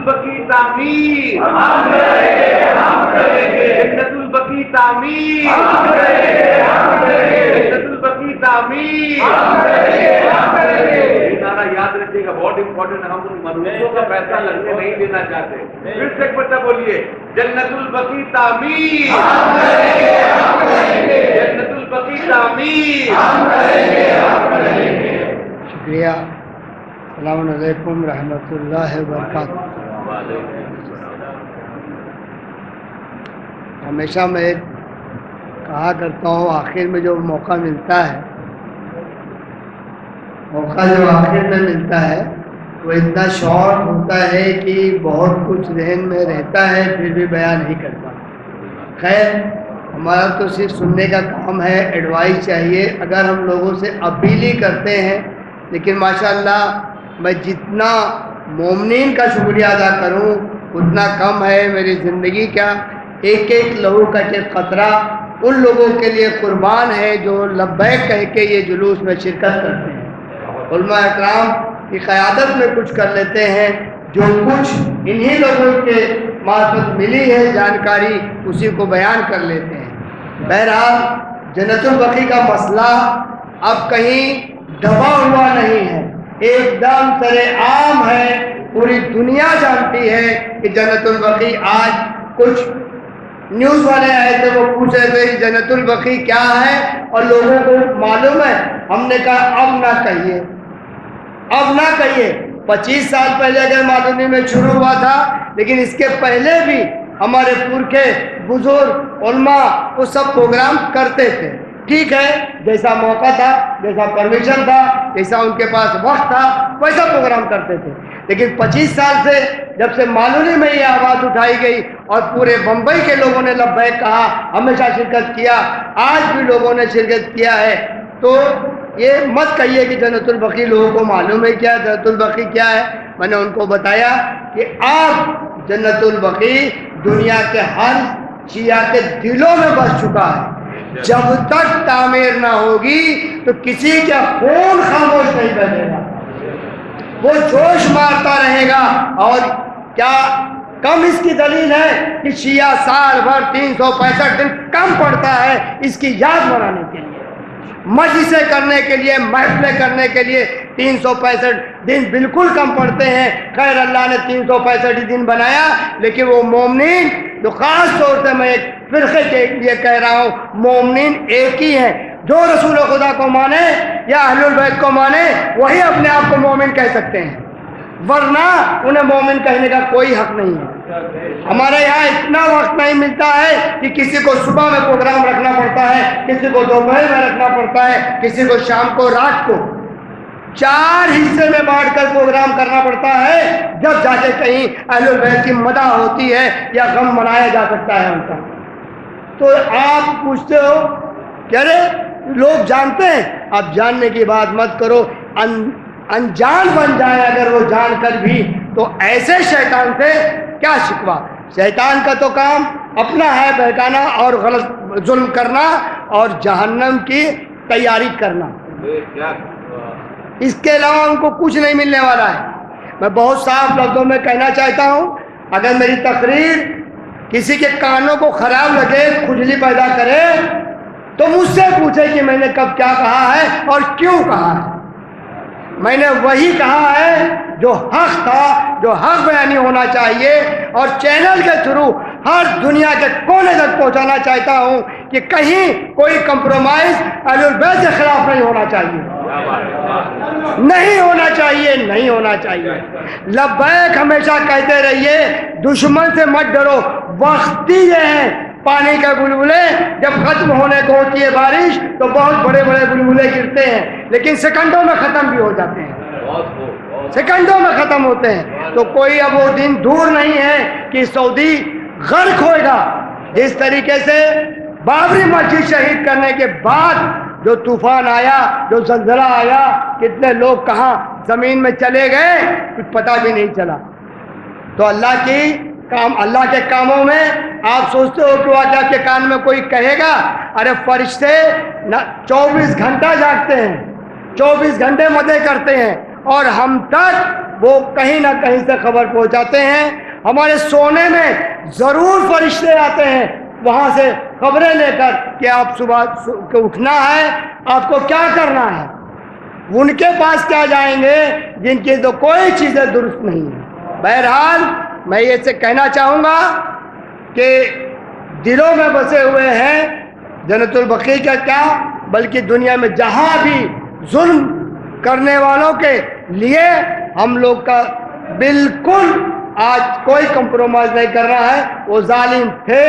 البقی تعمیر، جنت البقی تعمیر، جنت البقی تعمیر۔ یہ نعرہ یاد رکھیے گا، بہت امپورٹنٹ ہے۔ ہم مدرسوں کا پیسہ لگنے نہیں دینا چاہتے۔ پھر سے ایک بچہ بولیے، جنت البقی تعمیر، جنت البقی تعمیر۔ شکریہ۔ السلام علیکم رحمۃ اللہ وبرکاتہ۔ ہمیشہ میں کہا کرتا ہوں، آخر میں جو موقع ملتا ہے، وہ اتنا شارٹ ہوتا ہے کہ بہت کچھ ذہن میں رہتا ہے، پھر بھی بیان نہیں کرتا۔ خیر، ہمارا تو صرف سننے کا کام ہے، ایڈوائس چاہیے۔ اگر ہم لوگوں سے اپیل ہی کرتے ہیں، لیکن ماشاءاللہ میں جتنا مومنین کا شکریہ ادا کروں اتنا کم ہے۔ میری زندگی کا ایک ایک لہو کا ایک قطرہ ان لوگوں کے لیے قربان ہے جو لبیک کہہ کے یہ جلوس میں شرکت کرتے ہیں۔ علماء اکرام کی قیادت میں کچھ کر لیتے ہیں، جو کچھ انہی لوگوں کے معرفت ملی ہے جانکاری، اسی کو بیان کر لیتے ہیں۔ بہرحال جنت البقی کا مسئلہ اب کہیں دبا ہوا نہیں ہے، ایک دم سرے عام ہے۔ پوری دنیا جانتی ہے کہ جنت البقی آج کچھ نیوز والے آئے تھے، وہ پوچھ رہے تھے جنت البقی کیا ہے، اور لوگوں کو معلوم ہے۔ ہم نے کہا اب نہ کہیے، اب نہ کہیے۔ 25 سال پہلے اگر معلومی میں شروع ہوا تھا، لیکن اس کے پہلے بھی ہمارے پورکھے بزرگ علماء وہ سب پروگرام کرتے تھے۔ ٹھیک ہے، جیسا موقع تھا، جیسا پرمیشن تھا، جیسا ان کے پاس وقت تھا، ویسا پروگرام کرتے تھے۔ لیکن 25 سال سے جب سے معلومی میں یہ آواز اٹھائی گئی اور پورے بمبئی کے لوگوں نے لبیک کہا، ہمیشہ شرکت کیا، آج بھی لوگوں نے شرکت کیا ہے، تو یہ مت کہیے کہ جنت البقی لوگوں کو معلوم ہے کیا جنت البقی کیا ہے۔ میں نے ان کو بتایا کہ آج جنت البقی دنیا کے ہر شیعہ کے دلوں میں بس چکا ہے۔ جب تک تعمیر نہ ہوگی تو کسی کا خون خاموش نہیں بیٹھے گا، وہ جوش مارتا رہے گا۔ اور کیا کم اس کی دلیل ہے کہ شیعہ سال بھر 365 دن کم پڑتا ہے اس کی یاد منانے کے لیے، مجلسیں کرنے کے لیے، محفلیں کرنے کے لیے 365 دن بالکل کم پڑتے ہیں۔ خیر، اللہ نے 365 دن بنایا، لیکن وہ مومنین جو خاص طور سے میں ایک فرقے کے لیے کہہ رہا ہوں، مومنین ایک ہی ہیں۔ جو رسول خدا کو مانے یا اہل البیت کو مانے وہی اپنے آپ کو مومن کہہ سکتے ہیں، ورنہ انہیں مومن کہنے کا کوئی حق نہیں ہے۔ ہمارے یہاں اتنا وقت نہیں ملتا ہے کہ کسی کو صبح میں پروگرام رکھنا پڑتا ہے، کسی کو دوپہر میں رکھنا پڑتا ہے، کسی کو شام کو، رات کو۔ 4 حصے میں بانٹ کر پروگرام کرنا پڑتا ہے، جب جا کے کہیں اہل البیت کی مدح ہوتی ہے یا غم منایا جا سکتا ہے ان کا۔ تو آپ پوچھتے ہو کہ ارے لوگ جانتے ہیں، آپ جاننے کی بات مت کرو، انجان بن جائے اگر وہ جان کر بھی، تو ایسے شیطان سے کیا شکوہ۔ شیطان کا تو کام اپنا ہے، بہکانا اور غلط ظلم کرنا اور جہنم کی تیاری کرنا، اس کے علاوہ ان کو کچھ نہیں ملنے والا ہے۔ میں بہت صاف لفظوں میں کہنا چاہتا ہوں، اگر میری تقریر کسی کے کانوں کو خراب لگے، کھجلی پیدا کرے، تو مجھ سے پوچھے کہ میں نے کب کیا کہا ہے اور کیوں کہا ہے۔ میں نے وہی کہا ہے جو حق تھا، جو حق بیانی ہونا چاہیے، اور چینل کے تھرو ہر دنیا کے کونے تک پہنچانا چاہتا ہوں کہ کہیں کوئی کمپرومائز اہل البیت کے خلاف نہیں ہونا چاہیے، نہیں ہونا چاہیے، نہیں ہونا چاہیے۔ لبیک ہمیشہ کہتے رہیے، دشمن سے مت ڈرو، وقتی یہ ہیں۔ پانی کے بلبلے جب ختم ہونے کو ہوتی ہے بارش تو بہت بڑے بڑے بلبلے گرتے ہیں، لیکن سیکنڈوں میں ختم بھی ہو جاتے ہیں، سیکنڈوں میں ختم ہوتے ہیں۔ تو کوئی اب وہ دن دور نہیں ہے کہ سعودی غرق ہوئے گا، جس طریقے سے بابری مسجد شہید کرنے کے بعد جو طوفان آیا، جو زلزلہ آیا، کتنے لوگ کہاں زمین میں چلے گئے کچھ پتہ بھی نہیں چلا۔ تو اللہ کے کاموں میں آپ سوچتے ہو کہ واقعہ کے کان میں کوئی کہے گا؟ ارے فرشتے 24 گھنٹہ جاگتے ہیں، 24 گھنٹے مزے کرتے ہیں، اور ہم تک وہ کہیں نہ کہیں سے خبر پہنچاتے ہیں. ہمارے سونے میں ضرور فرشتے آتے ہیں وہاں سے خبریں لے کر کہ آپ صبح اٹھنا ہے, آپ کو کیا کرنا ہے. ان کے پاس کیا جائیں گے جن کی تو کوئی چیزیں درست نہیں ہیں. بہرحال میں یہ سے کہنا چاہوں گا کہ دلوں میں بسے ہوئے ہیں جنت البقیع کا کیا بلکہ دنیا میں جہاں بھی ظلم کرنے والوں کے لیے ہم لوگ کا بالکل آج کوئی کمپرومائز نہیں کر رہا ہے. وہ ظالم تھے,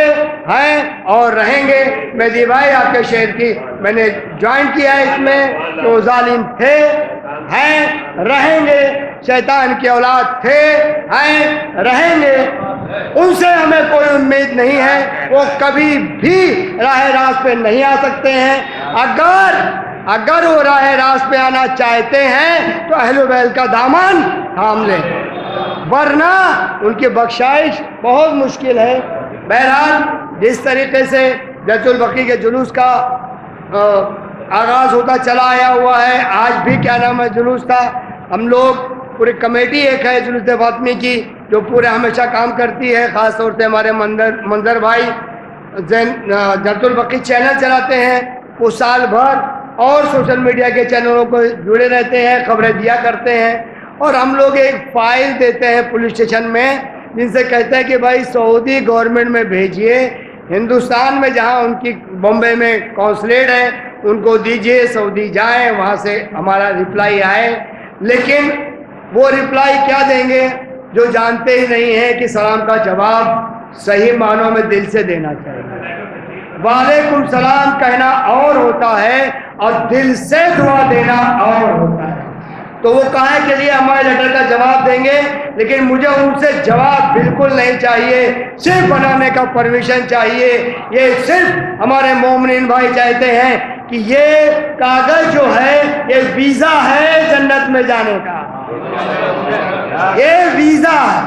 ہیں اور رہیں گے. مہدی بھائی آپ کے شہر کی میں نے جوائن کیا ہے اس میں, تو ظالم تھے, ہیں, رہیں گے. شیطان کی اولاد تھے, ہیں, رہیں گے. ان سے ہمیں کوئی امید نہیں ہے, وہ کبھی بھی راہ راست پہ نہیں آ سکتے ہیں. اگر وہ راہ راست پہ آنا چاہتے ہیں تو اہل بیت کا دامن تھام لیں, ورنہ ان کی بخشائش بہت مشکل ہے. بہرحال جس طریقے سے جنت البقیع کے جلوس کا آغاز ہوتا چلا آیا ہوا ہے, آج بھی کیا نام ہے جلوس تھا. ہم لوگ پوری کمیٹی ایک ہے جلوس فاطمی کی جو پورے ہمیشہ کام کرتی ہے, خاص طور سے ہمارے منظر بھائی جنت البقیع چینل چلاتے ہیں, وہ سال بھر اور سوشل میڈیا کے چینلوں کو جڑے رہتے ہیں, خبریں دیا کرتے ہیں. اور ہم لوگ ایک فائل دیتے ہیں پولیس اسٹیشن میں جن سے کہتے ہیں کہ بھائی سعودی گورنمنٹ میں بھیجئے, ہندوستان میں جہاں ان کی بمبے میں قونصلیٹ ہے ان کو دیجئے, سعودی جائیں, وہاں سے ہمارا رپلائی آئے. لیکن وہ رپلائی کیا دیں گے جو جانتے ہی نہیں ہیں کہ سلام کا جواب صحیح معنوں میں دل سے دینا چاہیے. وعلیکم السلام کہنا اور ہوتا ہے اور دل سے دعا دینا اور ہوتا ہے. تو وہ کہاں کے لیے ہمارے لیٹر کا جواب دیں گے, لیکن مجھے ان سے جواب بالکل نہیں چاہیے, صرف بنانے کا پرمیشن چاہیے. یہ صرف ہمارے مومنین بھائی چاہتے ہیں کہ یہ کاغذ جو ہے یہ ویزا ہے جنت میں جانے کا, یہ ویزا ہے.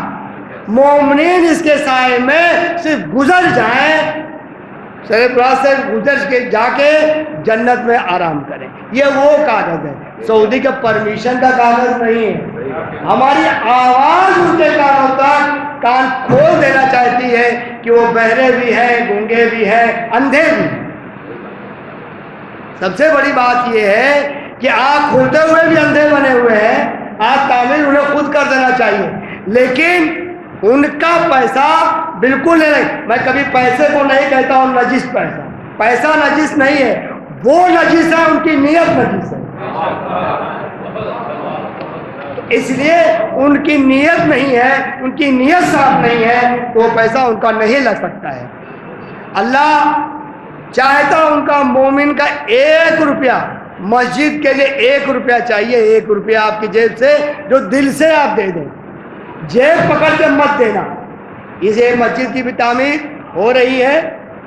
مومنین اس کے سائے میں صرف گزر جائیں, سرفراز سے گزر کے جا کے جنت میں آرام کریں. یہ وہ کاغذ ہے, سعودی کے پرمیشن کا کاغذ نہیں ہے. ہماری آواز ان کے کانوں تک کان کھول دینا چاہتی ہے کہ وہ بہرے بھی ہیں, گونگے بھی ہیں, اندھے بھی. سب سے بڑی بات یہ ہے کہ آنکھ کھولتے ہوئے بھی اندھے بنے ہوئے ہیں, آج تعمیر انہیں خود کر دینا چاہیے. لیکن ان کا پیسہ بالکل نہیں. میں کبھی پیسے کو نہیں کہتا ہوں نجس پیسہ, پیسہ نجس نہیں ہے, وہ نجس ہے, ان کی نیت نجس ہے. اس لیے ان کی نیت نہیں ہے, ان کی نیت صاف نہیں ہے تو وہ پیسہ ان کا نہیں لگ سکتا ہے. اللہ چاہتا ان کا مومن کا 1 روپیہ مسجد کے لیے 1 روپیہ چاہیے, 1 روپیہ آپ کی جیب سے جو دل سے آپ دے دیں, جیب پکڑ کے مت دینا. اسے مسجد کی بھی تعمیر ہو رہی ہے,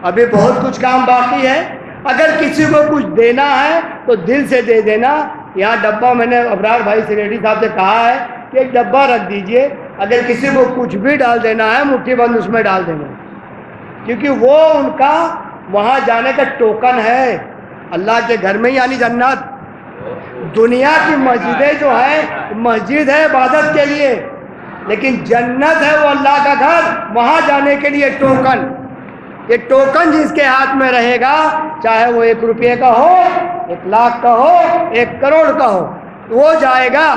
ابھی بہت کچھ کام باقی ہے. اگر کسی کو کچھ دینا ہے تو دل سے دے دینا. یہاں ڈبہ میں نے ابرار بھائی سیکریٹری صاحب سے کہا ہے کہ ایک ڈبہ رکھ دیجئے, اگر کسی کو کچھ بھی ڈال دینا ہے مٹھی بند اس میں ڈال دینا, کیونکہ وہ ان کا وہاں جانے کا ٹوکن ہے. اللہ کے گھر میں یعنی جنت. دنیا کی مسجدیں جو ہیں مسجد ہے عبادت کے لیے, لیکن جنت ہے وہ اللہ کا گھر, وہاں جانے کے لیے ٹوکن. یہ ٹوکن جس کے ہاتھ میں رہے گا, چاہے وہ 1 روپے کا ہو, 1 لاکھ کا ہو, 1 کروڑ کا ہو, وہ جائے گا.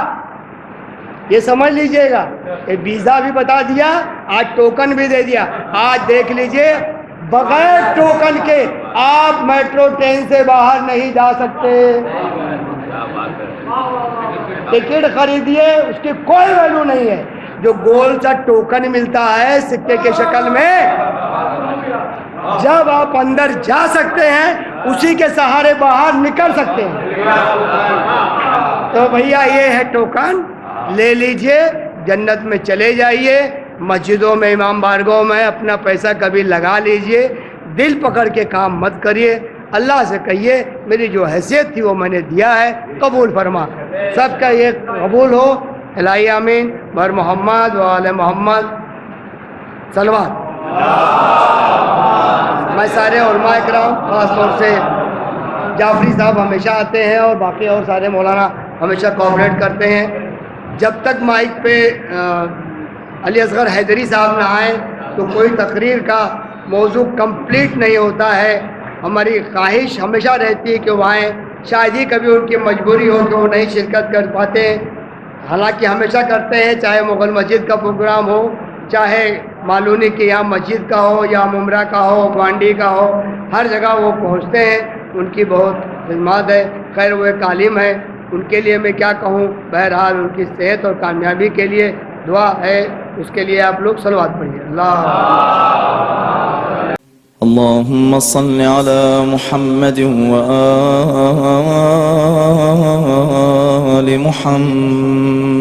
یہ سمجھ لیجئے گا. یہ ویزا بھی بتا دیا, آج ٹوکن بھی دے دیا. آج دیکھ لیجئے بغیر ٹوکن کے آپ میٹرو ٹرین سے باہر نہیں جا سکتے. ٹکٹ خریدیے, اس کی کوئی ویلیو نہیں ہے. جو گول سا ٹوکن ملتا ہے سکے کے شکل میں, جب آپ اندر جا سکتے ہیں اسی کے سہارے باہر نکل سکتے ہیں. تو بھیا یہ ہے ٹوکن, لے لیجئے, جنت میں چلے جائیے. مسجدوں میں, امام بارگاہوں میں اپنا پیسہ کبھی لگا لیجئے, دل پکڑ کے کام مت کریے. اللہ سے کہیے میری جو حیثیت تھی وہ میں نے دیا ہے, قبول فرما. سب کا یہ قبول ہو. الہی آمین. بر محمد و آل محمد صلوات. میں سارے علماء کرام, خاص طور سے جعفری صاحب ہمیشہ آتے ہیں اور باقی اور سارے مولانا ہمیشہ کوآپریٹ کرتے ہیں. جب تک مائک پہ علی اصغر حیدری صاحب نہ آئیں تو کوئی تقریر کا موضوع کمپلیٹ نہیں ہوتا ہے. ہماری خواہش ہمیشہ رہتی ہے کہ وہ آئیں. شاید ہی کبھی ان کی مجبوری ہو کہ وہ نہیں شرکت کر پاتے ہیں، حالانکہ ہمیشہ کرتے ہیں، چاہے مغل مسجد کا پروگرام ہو، چاہے مالونی کی یہاں مسجد کا ہو، یا ممرہ کا ہو، گوانڈی کا ہو، ہر جگہ وہ پہنچتے ہیں. ان کی بہت خدمات ہے. خیر وہ ایک عالم ہے، ان کے لیے میں کیا کہوں. بہرحال ان کی صحت اور کامیابی کے لیے دعا ہے. اس کے لیے آپ لوگ صلوات پڑھیے. اللهم صل على محمد وآل محمد